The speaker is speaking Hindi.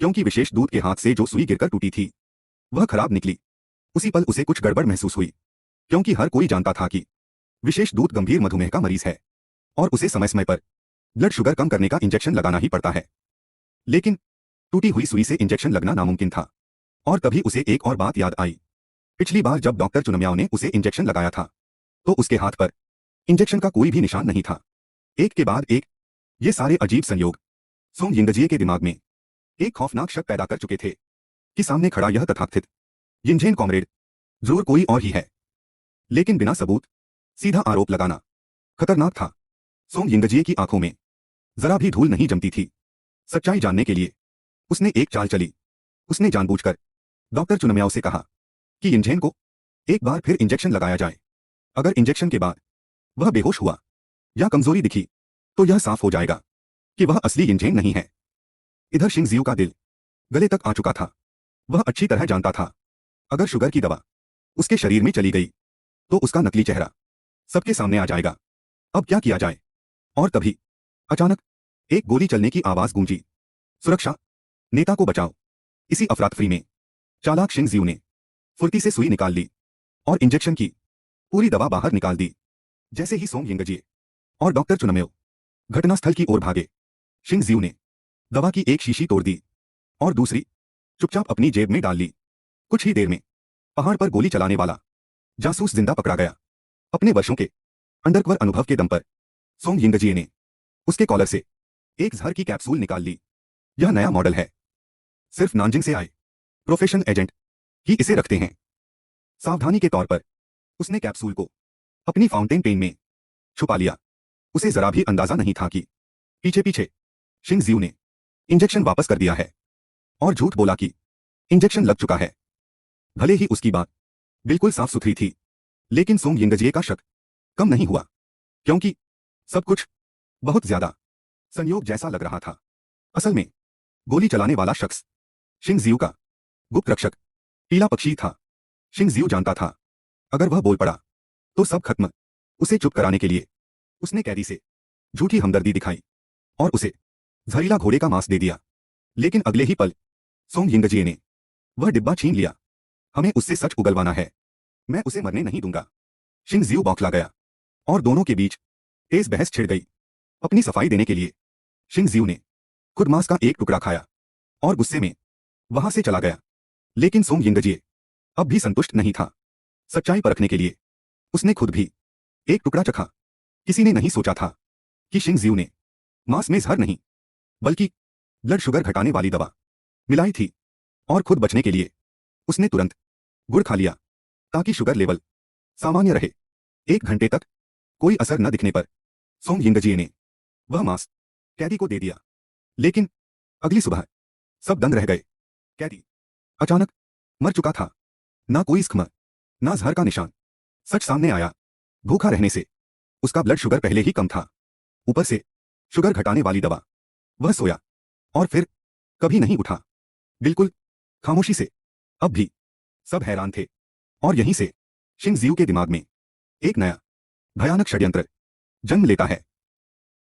क्योंकि विशेष दूत के हाथ से जो सुई गिरकर टूटी थी वह खराब निकली। उसी पल उसे कुछ गड़बड़ महसूस हुई, क्योंकि हर कोई जानता था कि विशेष दूत गंभीर मधुमेह का मरीज है और उसे समय समय पर ब्लड शुगर कम करने का इंजेक्शन लगाना ही पड़ता है। लेकिन टूटी हुई सुई से इंजेक्शन लगना नामुमकिन था। और तभी उसे एक और बात याद आई। पिछली बार जब डॉक्टर चुनम्याओ ने उसे इंजेक्शन लगाया था तो उसके हाथ पर इंजेक्शन का कोई भी निशान नहीं था। एक के बाद एक ये सारे अजीब संयोग सोंग यिंगजिए के दिमाग में एक खौफनाक शक पैदा कर चुके थे कि सामने खड़ा यह तथाकथित यिनझेन कॉमरेड जरूर कोई और ही है। लेकिन बिना सबूत सीधा आरोप लगाना खतरनाक था। सोंग यिंगजिए की आंखों में जरा भी धूल नहीं जमती थी। सच्चाई जानने के लिए उसने एक चाल चली। उसने जानबूझकर डॉक्टर चुनम्याओ से कहा कि यिनझेन को एक बार फिर इंजेक्शन लगाया जाए। अगर इंजेक्शन के बाद वह बेहोश हुआ या कमजोरी दिखी तो यह साफ हो जाएगा कि वह असली यिनझेन नहीं है। इधर शिंगजियू का दिल गले तक आ चुका था। वह अच्छी तरह जानता था अगर शुगर की दवा उसके शरीर में चली गई तो उसका नकली चेहरा सबके सामने आ जाएगा। अब क्या किया जाए? और तभी अचानक एक गोली चलने की आवाज गूंजी। सुरक्षा, नेता को बचाओ। इसी अफरातफरी में चालाक शिंगजियू ने फुर्ती से सुई निकाल ली और इंजेक्शन की पूरी दवा बाहर निकाल दी। जैसे ही सोंग यिंगजिए और डॉक्टर चुनम्याओ घटनास्थल की ओर भागे, शिंगजियू ने दवा की एक शीशी तोड़ दी और दूसरी चुपचाप अपनी जेब में डाल ली। कुछ ही देर में पहाड़ पर गोली चलाने वाला जासूस जिंदा पकड़ा गया। अपने वर्षों के अंडरकवर अनुभव के दम पर सोंग यिंगजिए ने उसके कॉलर से एक जहर की कैप्सूल निकाल ली। यह नया मॉडल है, सिर्फ नानजिंग से आए प्रोफेशनल एजेंट ही इसे रखते हैं। सावधानी के तौर पर उसने कैप्सूल को अपनी फाउंटेन पेन में छुपा लिया। उसे जरा भी अंदाजा नहीं था कि पीछे पीछे शिंगजियू ने इंजेक्शन वापस कर दिया है और झूठ बोला कि इंजेक्शन लग चुका है। भले ही उसकी बात बिल्कुल साफ सुथरी थी, लेकिन सोंग यिंगजिए का शक कम नहीं हुआ, क्योंकि सब कुछ बहुत ज्यादा संयोग जैसा लग रहा था। असल में गोली चलाने वाला शख्स शिंगजियू का गुप्त रक्षक पीला पक्षी था। शिंगजियू जानता था अगर वह बोल पड़ा तो सब खत्म। उसे चुप कराने के लिए उसने कैदी से झूठी हमदर्दी दिखाई और उसे जहरीला घोड़े का मांस दे दिया। लेकिन अगले ही पल सोंग यिंगजिए ने वह डिब्बा छीन लिया। हमें उससे सच उगलवाना है, मैं उसे मरने नहीं दूंगा। शिंगजियू बौखला गया और दोनों के बीच तेज बहस छिड़ गई। अपनी सफाई देने के लिए शिंगजियू ने खुद मांस का एक टुकड़ा खाया और गुस्से में वहां से चला गया। लेकिन सोंग यिंगजिए अब भी संतुष्ट नहीं था। सच्चाई परखने के लिए उसने खुद भी एक टुकड़ा चखा। किसी ने नहीं सोचा था कि शिंगजियू ने मांस में जहर नहीं बल्कि ब्लड शुगर घटाने वाली दवा मिलाई थी। और खुद बचने के लिए उसने तुरंत गुड़ खा लिया ताकि शुगर लेवल सामान्य रहे। 1 घंटे तक कोई असर न दिखने पर सोंग यिंगजिए ने वह मांस कैदी को दे दिया। लेकिन अगली सुबह सब दंग रह गए। कैदी अचानक मर चुका था। ना कोई स्खम, ना जहर का निशान। सच सामने आया। भूखा रहने से उसका ब्लड शुगर पहले ही कम था, ऊपर से शुगर घटाने वाली दवा। वह सोया और फिर कभी नहीं उठा, बिल्कुल खामोशी से। अब भी सब हैरान थे और यहीं से शिंगजियू के दिमाग में एक नया भयानक षड्यंत्र जन्म लेता है।